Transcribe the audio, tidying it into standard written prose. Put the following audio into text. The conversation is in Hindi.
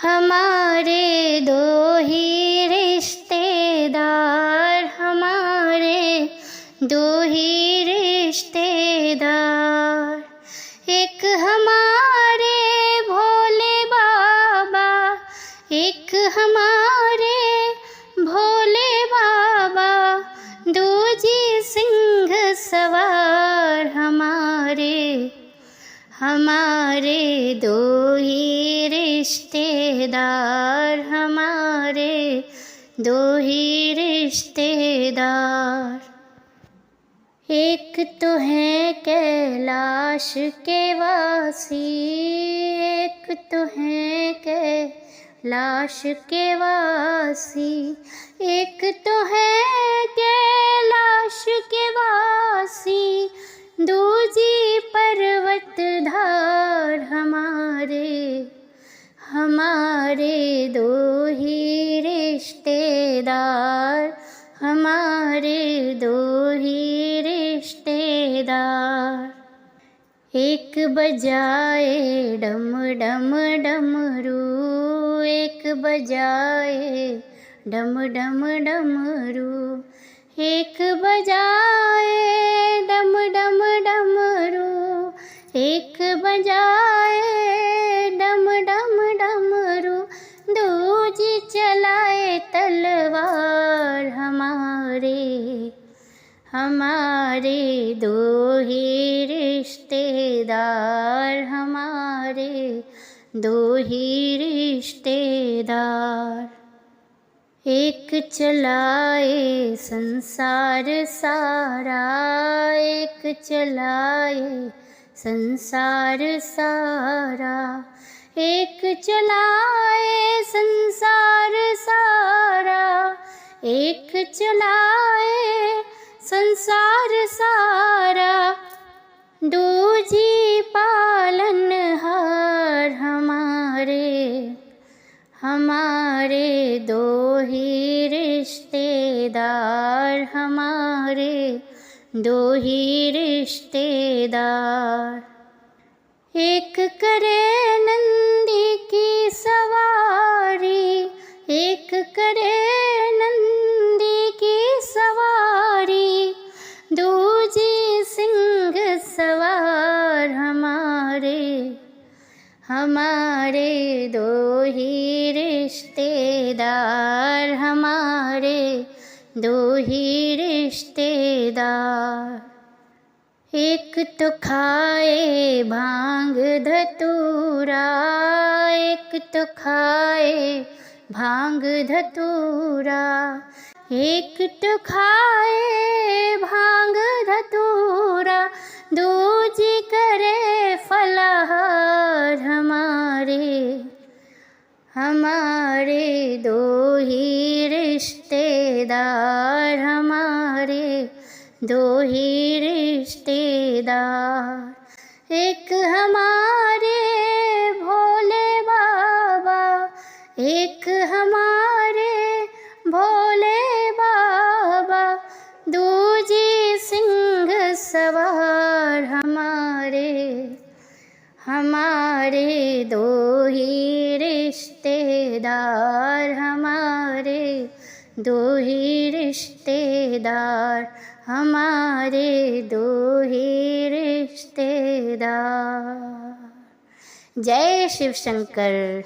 हमारे दो ही रिश्तेदार, हमारे दो ही रिश्तेदार। एक हमारे भोले बाबा, एक हमारे भोले बाबा, दूजी सिंह सवार। हमारे दो ही रिश्तेदार, हमारे दो ही रिश्तेदार। एक तो है कैलाश के वासी, एक तो है कैलाश के वासी, एक तो है कैलाश के वासी, दूजी पर्वत धार। हमारे दो ही रिश्तेदार, हमारे दो ही रिश्तेदार। एक बजाए डम डम डमरू, एक बजाए डम डम डमरू, एक बजाए डम डम डमरू, एक बजाए डम डम डमरू, दूजी चलाए तलवार। हमारे दो ही रिश्तेदार, हमारे दो ही रिश्तेदार। एक चलाए संसार सारा, एक चलाए संसार सारा, एक चलाए संसार सारा, एक चलाए संसार सारा, दूजी पालनहार। हमारे दो ही रिश्तेदार, हमारे दो ही रिश्तेदार। एक करे नंदी की सवारी, एक करे नंदी की सवारी, दूजी सिंह सवार। हमारे दो ही रिश्तेदार, हमारे दो ही रिश्तेदार। एक तो खाए भांग धतूरा, एक तो खाए भांग धतूरा, एक तो खाए भांग धतूरा, दूजी करे फलाहार। हमारे दो ही रिश्तेदार, हमारे दो ही रिश्तेदार। एक हमारे भोले बाबा, एक हमारे भोले बाबा, दूजी सिंह सवार। हमारे दो ही रिश्तेदार, हमारे दो ही रिश्तेदार, हमारे दो ही रिश्तेदार। जय शिव शंकर।